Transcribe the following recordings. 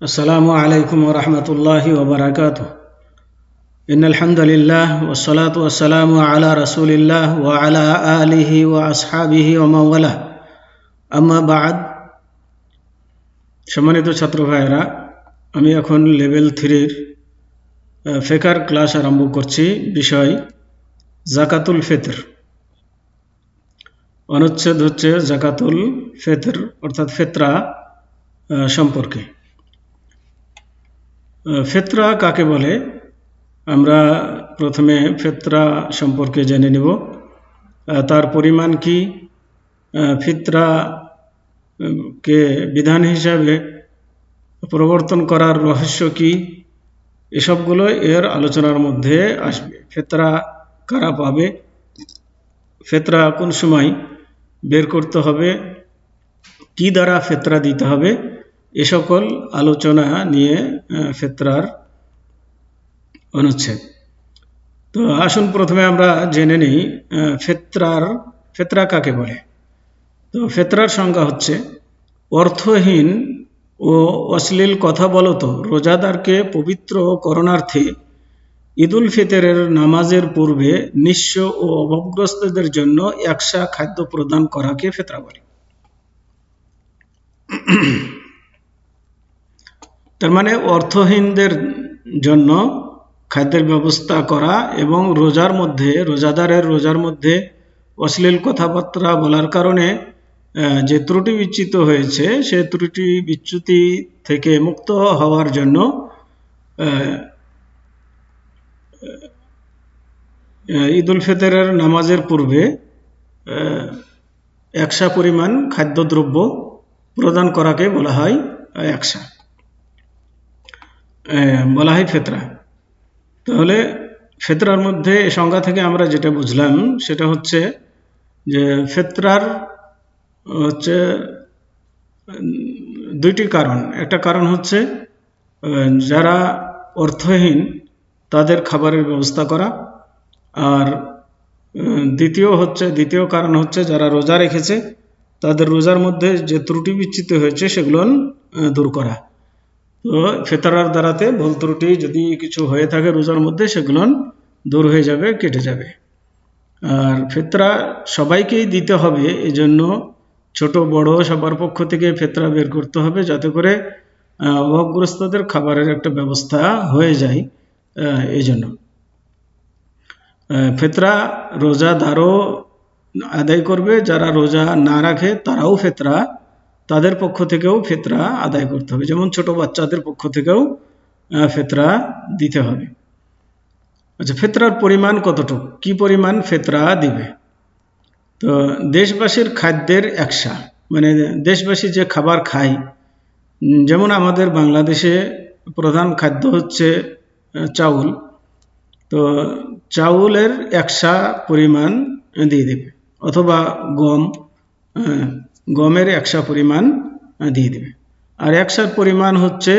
আসসালামু আলাইকুম ওয়া রাহমাতুল্লাহি ওয়া বারাকাতুহু। ইন্নাল হামদুলিল্লাহ ওয়াস সালাতু ওয়াস সালামু আলা রাসূলিল্লাহ ওয়া আলা আলিহি ওয়া আসহাবিহি ওয়া মান ওয়ালা। আম্মা বা'দ। সম্মানিত ছাত্র ভাইয়েরা, আমি এখন লেভেল 3-র ফিকর ক্লাস আরম্ভ করছি। বিষয় যাকাতুল ফিতর। অনুচ্ছেদ হচ্ছে যাকাতুল ফিতর অর্থাৎ ফিতরা সম্পর্কে। ফিতরা কাকে বলে আমরা প্রথমে ফিতরা সম্পর্কে জেনে নিব। তার পরিমাণ কি, ফিতরা কে বিধান হিসাবে প্রবর্তন করার রহস্য কি, এসবগুলো এর আলোচনার মধ্যে আসবে। ফিতরা কারা পাবে, ফিতরা কোন সময় বের করতে হবে, কি দ্বারা ফিতরা দিতে হবে, এ সকল আলোচনা নিয়ে ফিতরার অনুচ্ছেদ। তো আসুন প্রথমে আমরা জেনে নিই ফিতরা কাকে বলে। তো ফিতরার সংজ্ঞা হচ্ছে অর্থহীন ও অশ্লীল কথা বলত রোজাদারকে পবিত্র করণার্থে ঈদুল ফিতরের নামাজের পূর্বে নিঃস্ব ও অভাবগ্রস্তদের জন্য একসা খাদ্য প্রদান করাকে ফিতরা বলে। তার মানে অর্থহীনদের জন্য খাদ্যের ব্যবস্থা করা এবং রোজাদারের রোজার মধ্যে অশ্লীল কথাবার্তা বলার কারণে যে ত্রুটি বিচ্যুত হয়েছে সে ত্রুটি বিচ্যুতি থেকে মুক্ত হওয়ার জন্য ঈদুল ফিতরের নামাজের পূর্বে একসা পরিমাণ খাদ্যদ্রব্য প্রদান করাকে বলা হয় একসা, বলা হয় ফিতরা। তাহলে ফিতরার মধ্যে সংজ্ঞা থেকে আমরা যেটা বুঝলাম সেটা হচ্ছে যে ফিতরার হচ্ছে দুইটি কারণ। একটা কারণ হচ্ছে যারা অর্থহীন তাদের খাবারের ব্যবস্থা করা, আর দ্বিতীয় কারণ হচ্ছে যারা রোজা রেখেছে তাদের রোজার মধ্যে যে ত্রুটি বিচ্যুত হয়েছে সেগুলো দূর করা। তো ফিতরার দ্বারাতে ভুল ত্রুটি যদি কিছু হয়ে থাকে রোজার মধ্যে সেগুলো দূর হয়ে যাবে, কেটে যাবে। আর ফিতরা সবাইকেই দিতে হবে, এজন্য ছোট বড় সবার পক্ষ থেকে ফিতরা বের করতে হবে যাতে করে অভাবগ্রস্তদের খাবারের একটা ব্যবস্থা হয়ে যায়। এই জন্য ফিতরা রোজাদারও আদায় করবে, যারা রোজা না রাখে তারাও ফিতরা, তাদের পক্ষ থেকেও ফিতরা আদায় করতে হবে। যেমন ছোট বাচ্চাদের পক্ষ থেকেও ফিতরা দিতে হবে। আচ্ছা, ফিতরার পরিমাণ কতটুকু, কি পরিমাণ ফিতরা দিবে? তো দেশবাসীর খাদ্যের একসা, মানে দেশবাসী যে খাবার খায়, যেমন আমাদের বাংলাদেশে প্রধান খাদ্য হচ্ছে চাউল, তো চাউলের একসা পরিমাণ দিয়ে দেবে, অথবা গমের একসা পরিমাণ দিয়ে দেবে। আর একসার পরিমাণ হচ্ছে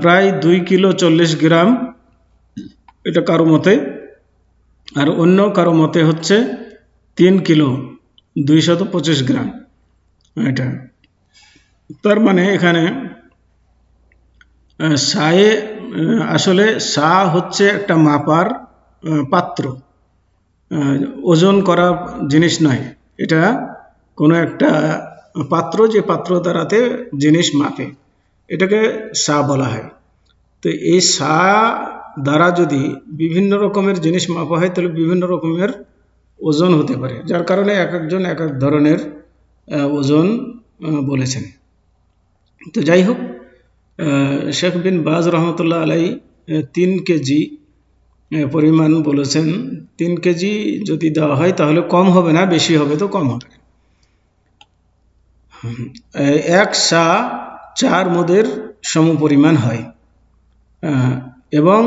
প্রায় 2 কিলো 40 গ্রাম, এটা কারো মতে, আর অন্য কারো মতে হচ্ছে 3 কিলো 225 গ্রাম। এটা তার মানে এখানে আসলে সা হচ্ছে একটা মাপার পাত্র, ওজন করা জিনিস নয়। এটা কোনো একটা পাত্র, যে পাত্র দ্বারাতে জিনিস মাপে, এটাকে সা বলা হয়। তো এই সা দ্বারা যদি বিভিন্ন রকমের জিনিস মাপা হয় তাহলে বিভিন্ন রকমের ওজন হতে পারে, যার কারণে এক একজন এক এক ধরনের ওজন বলেছেন। তো যাই হোক, শেখ বিন বাজ রহমতুল্লাহ আলাই 3 কেজি পরিমাণ বলেছেন। 3 কেজি যদি দেওয়া হয় তাহলে কম হবে না, বেশি হবে তো কম হবে। এক সা 4 মুদের সমপরিমাণ হয়, এবং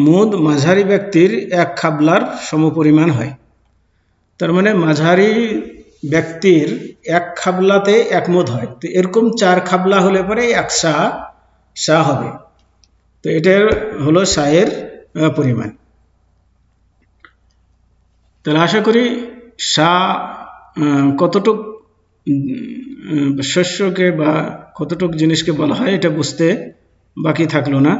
মুদ মাঝারি ব্যক্তির 1 খাবলার সমপরিমাণ হয়। তার মানে মাঝারি ব্যক্তির 1 খাবলাতে 1 মুদ হয়। তো এরকম 4 খাবলা হলে পরে 1 সা হবে। তো এটা হলো সায়ের পরিমাণ। তাহলে আশা করি সা কতটুক শস্যকে বা কতটুক জিনিসকে বলা হয় এটা বুঝতে বাকি থাকলো না।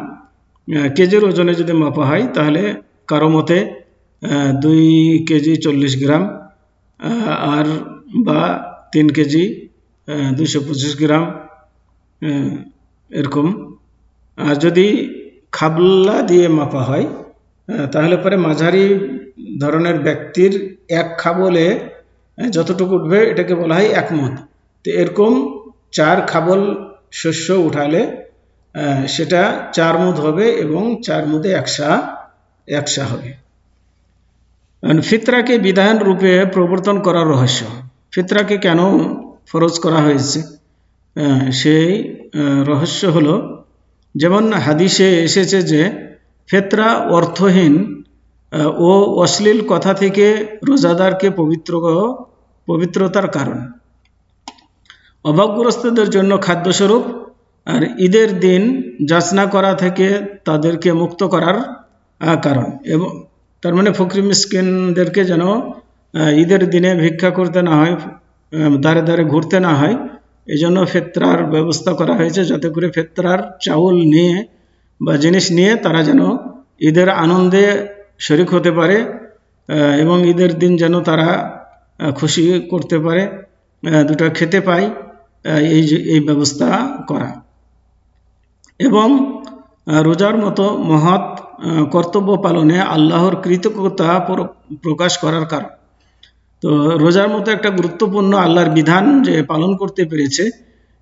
কেজির ওজনে যদি মাপা হয় তাহলে কারো মতে 2 কেজি 40 গ্রাম, আর বা 3 কেজি 225 গ্রাম, এরকম। আর যদি খাবলা দিয়ে মাপা হয় তাহলে পরে মাঝারি ধরনের ব্যক্তির এক খাবলে যতটুকু উঠবে এটাকে বলা হয় 1 মণ। তো এরকম 4 খাবল শস্য উঠালে সেটা 4 মুদ হবে এবং 4 মুদে 1 সা হবে। ফিতরাকে বিধান রূপে প্রবর্তন করার রহস্য। ফিতরাকে কেন ফরজ করা হয়েছে সেই রহস্য হলো, যেমন হাদিসে এসেছে যে ফিতরা অর্থহীন ও অশ্লীল কথা থেকে রোজাদারকে পবিত্রতার কারণ, অভাবগ্রস্তদের জন্য খাদ্যস্বরূপ, আর ঈদের দিন যাচনা করা থেকে তাদেরকে মুক্ত করার কারণ। এবং তার মানে ফকির মিসকিনদেরকে যেন ঈদের দিনে ভিক্ষা করতে না হয়, দাঁড়ে দাঁড়ে ঘুরতে না হয়, এই জন্য ফিতরার ব্যবস্থা করা হয়েছে, যাতে করে ফিতরার চাউল নিয়ে বা জিনিস নিয়ে তারা যেন ঈদের আনন্দে শরিক হতে পারে এবং ঈদের দিন যেন তারা খুশি করতে পারে, দুটো খেতে পায়, এই ব্যবস্থা করা। এবং রোজার মতো মহৎ কর্তব্য পালনে আল্লাহর কৃতজ্ঞতা প্রকাশ করার কারণ। তো রোজার মতো একটা গুরুত্বপূর্ণ আল্লাহর বিধান যে পালন করতে পেরেছে,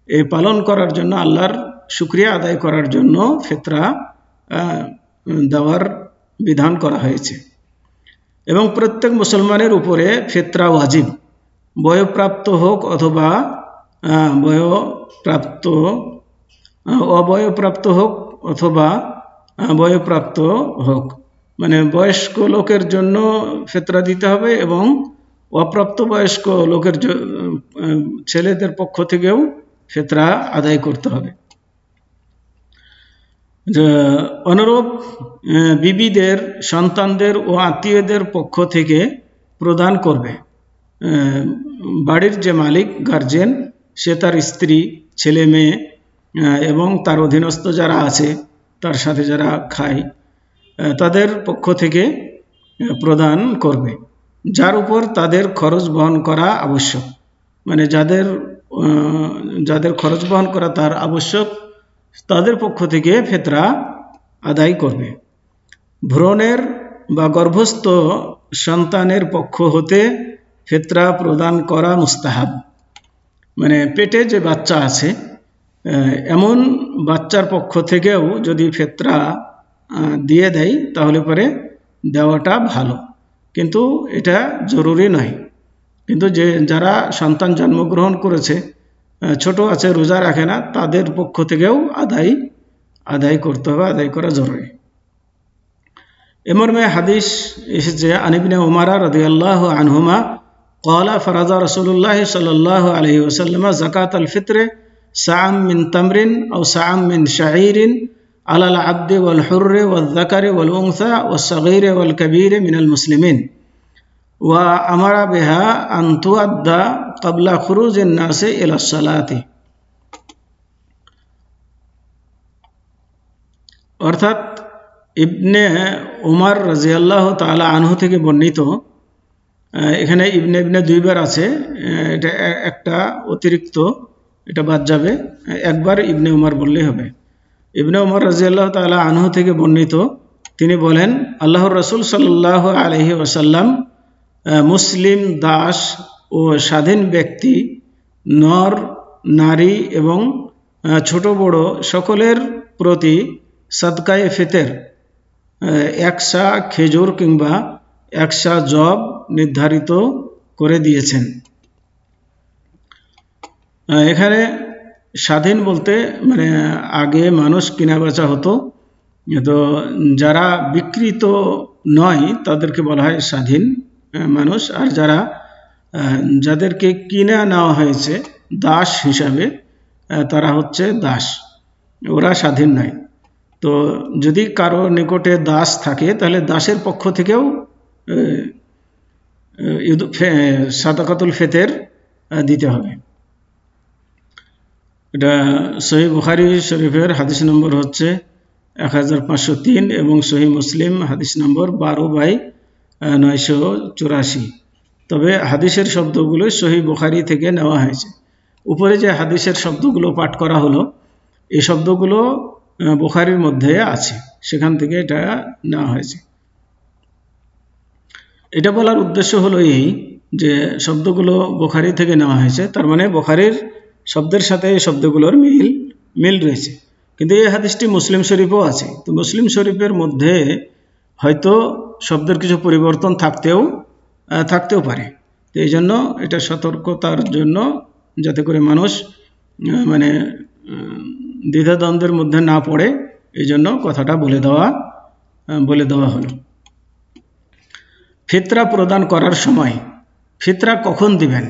এই পালন করার জন্য আল্লাহর শুকরিয়া আদায় করার জন্য ফিতরা দেওয়ার বিধান করা হয়েছে। এবং প্রত্যেক মুসলমানের উপরে ফিতরা ওয়াজিব, বয়প্রাপ্ত হোক অথবা অবয়প্রাপ্ত হোক অথবা বয়প্রাপ্ত হোক, মানে বয়স্ক লোকের জন্য ফিতরা দিতে হবে এবং অপ্রাপ্ত বয়স্ক লোকের ছেলেদের পক্ষ থেকেও ফিতরা আদায় করতে হবে। অনুরূপ বিবিদের সন্তানদের ও আত্মীয়দের পক্ষ থেকে প্রদান করবে। বাড়ির যে মালিক গার্জেন, সে তার স্ত্রী, ছেলে মেয়ে এবং তার অধীনস্থ যারা আছে, তার সাথে যারা খায়, তাদের পক্ষ থেকে প্রদান করবে, যার উপর তাদের খরচ বহন করা আবশ্যক। মানে যাদের খরচ বহন করা তার আবশ্যক, তাদের পক্ষ থেকে ফিতরা আদায় করবে। ভ্রূণের বা গর্ভস্থ সন্তানের পক্ষ হতে ফিতরা প্রদান করা মুস্তাহাব। মানে পেটে যে বাচ্চা আছে, এমন বাচ্চার পক্ষ থেকেও যদি ফিতরা দিয়ে দেয় তাহলে পরে দেওয়াটা ভালো, কিন্তু এটা জরুরি নয়। কিন্তু যারা সন্তান জন্মগ্রহণ করেছে, ছোট আছে, রোজা রাখে না, তাদের পক্ষ থেকেও আদায় করতে হবে, আদায় করা জরুরি। মর্মে হাদিস এসেছে, আন ইবনে উমর রাদিয়াল্লাহু আনহুমা ক্বালা ফারাযা রাসূলুল্লাহ সাল্লাল্লাহু আলাইহি ওয়াসাল্লাম যাকাতাল ফিত্র সা'আম মিন তামরিন আও সা'আম মিন শাঈরিন আলাল আবদি ওয়াল হুররি ওয়াল যাকারি ওয়াল উনসা ওয়াস সাগীরি ওয়াল কাবীরি মিনাল মুসলিমিন ওয়া আমারা বিহা আন তুআদ্দা ক্বাবলা খুরুজিন নাসি ইলাস সালাতি। অর্থাৎ ইবনে উমর রাদিয়াল্লাহু তাআলা আনহু থেকে বর্ণিত। এখানে ইবনে দুইবার আছে, এটা একটা অতিরিক্ত, এটা বাদ যাবে, একবার ইবনে উমর বললেই হবে। ইবনে উমর রাদিয়াল্লাহু তাআলা আনহু থেকে বর্ণিত, তিনি বলেন, আল্লাহর রাসূল সাল্লাল্লাহু আলাইহি ওয়াসাল্লাম মুসলিম দাস ও স্বাধীন ব্যক্তি, নর নারী এবং ছোট বড় সকলের প্রতি সাদকায়ে ফিতর 1 সা খেজুর কিংবা 1 সা জব নির্ধারিত করে দিয়েছেন। এখানে স্বাধীন বলতে মানে আগে মানুষ কেনা বেচা হতো, তো যারা বিক্রিত নয় তাদেরকে বলা হয় স্বাধীন মানুষ, আর যাদেরকে কিনে নেওয়া হয়েছে দাস হিসাবে, তারা হচ্ছে দাস, ওরা স্বাধীন নয়। তো যদি কারো নিকটে দাস থাকে তাহলে দাসের পক্ষ থেকেও সাদাকাতুল ফিতর দিতে হবে। এটা সহিহ বুখারী শরীফের হাদিস নম্বর হচ্ছে 1503 এবং সহিহ মুসলিম হাদিস নম্বর 12/984। তবে হাদিসের শব্দগুলো সহিহ বুখারী থেকে নেওয়া হয়েছে। উপরে যে হাদিসের শব্দগুলো পাঠ করা হলো, এই শব্দগুলো বুখারীর মধ্যে আছে, সেখান থেকে এটা নেওয়া হয়েছে। এটা বলার উদ্দেশ্য হলো এই যে শব্দগুলো বুখারী থেকে নেওয়া হয়েছে, তার মানে বুখারীর শব্দের সাথে এই শব্দগুলোর মিল রয়েছে। কিন্তু এই হাদিসটি মুসলিম শরীফও আছে, তো মুসলিম শরীফের মধ্যে হয়তো শব্দের কিছু পরিবর্তন থাকতেও পারে। তো এই জন্য এটা সতর্কতার জন্য, যাতে করে মানুষ মানে দ্বিধাদ্বন্দ্বের মধ্যে না পড়ে, এই জন্য কথাটা বলে দেওয়া হলো। ফিতরা প্রদান করার সময় ফিতরা কখন দিবেন?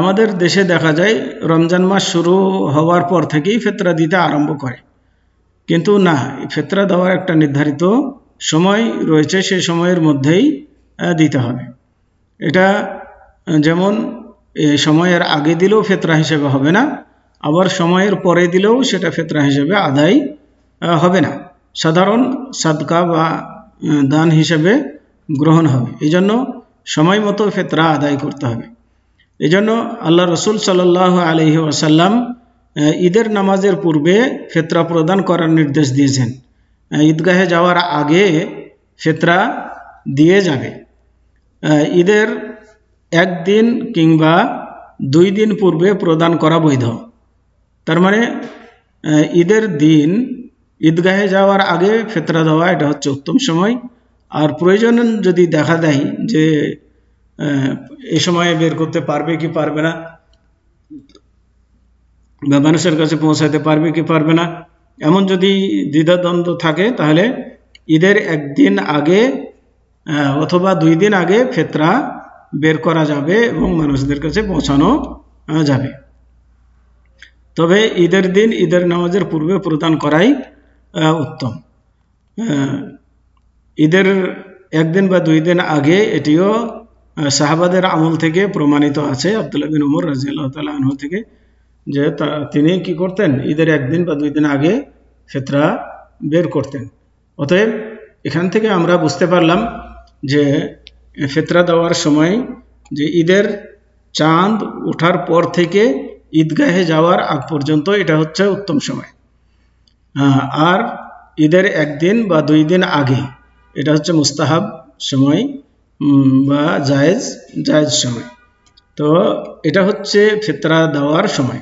আমাদের দেশে দেখা যায় রমজান মাস শুরু হওয়ার পর থেকেই ফিতরা দিতে আরম্ভ করে, কিন্তু না, ফিতরা দেওয়ার একটা নির্ধারিত সময় রয়েছে, সেই সময়ের মধ্যেই দিতে হবে। এটা যেমন সময়ের আগে দিলেও ফিতরা হিসেবে হবে না, আবার সময়ের পরে দিলেও সেটা ফিতরা হিসেবে আদায় হবে না, সাধারণ সাদকা বা দান হিসেবে গ্রহণ হবে। এই জন্য সময় মতো ফিতরা আদায় করতে হবে। এই জন্য আল্লাহ রসুল সাল্লাল্লাহু আলাইহি ওয়াসাল্লাম ঈদের নামাজের পূর্বে ফিতরা প্রদান করার নির্দেশ দিয়েছেন। ঈদগাহে যাওয়ার আগে ফিতরা দিয়ে যাবে। ঈদের একদিন কিংবা 2 দিন পূর্বে প্রদান করা বৈধ। তার মানে ঈদের দিন ঈদগাহে যাওয়ার আগে ফিতরা দেওয়া, এটা হচ্ছে উত্তম সময়। আর প্রয়োজন যদি দেখা দেয় যে এই সময়ে বের করতে পারবে কি পারবে না, বা মানুষের কাছে পৌঁছাতে পারবে কি পারবে না, এমন যদি দ্বিধাদ্বন্দ্ব থাকে, তাহলে ঈদের একদিন আগে অথবা 2 দিন আগে ফিতরা বের করা যাবে এবং মানুষদের কাছে পৌঁছানো যাবে। তবে ঈদের দিন ঈদের নামাজের পূর্বে প্রদান করাই উত্তম। ঈদের একদিন বা 2 দিন আগে এটিও সাহাবাদের আমল থেকে প্রমাণিত আছে, আব্দুল্লাহ বিন উমর রাদিয়াল্লাহু তাআলা আনহু থেকে, যে তিনি কি করতেন, ঈদের একদিন বা 2 দিন আগে ফিতরা বের করতেন। অতএব এখান থেকে আমরা বুঝতে পারলাম যে ফিতরা দেওয়ার সময় যে ঈদের চাঁদ ওঠার পর থেকে ঈদগাহে যাওয়ার আগ পর্যন্ত এটা হচ্ছে উত্তম সময়, আর ঈদের একদিন বা 2 দিন আগে এটা হচ্ছে মুস্তাহাব সময় বা জায়েজ সময়। তো এটা হচ্ছে ফিতরা দেওয়ার সময়।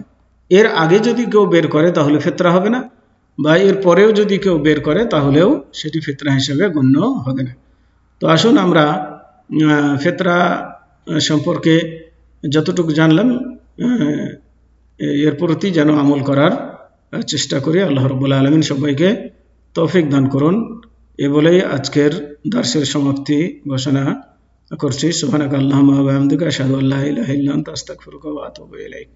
এর আগে যদি কেউ বের করে তাহলে ফিতরা হবে না, বা এর পরেও যদি কেউ বের করে তাহলেও সেটি ফিতরা হিসেবে গণ্য হবে না। তো আসুন আমরা ফিতরা সম্পর্কে যতটুকু জানলাম এর প্রতি যেন আমল করার চেষ্টা করি। আল্লাহ রাব্বুল আলামিন সবাইকে তৌফিক দান করুন। এ বলেই আজকের দার্সের সমাপ্তি ঘোষণা করছি। সুবহানাকা আল্লাহুম্মা ওয়া বিহামদিকা আশহাদু আল্লা ইলাহা ইল্লা আনতা আস্তাগফিরুকা ওয়া আতুবু ইলাইক।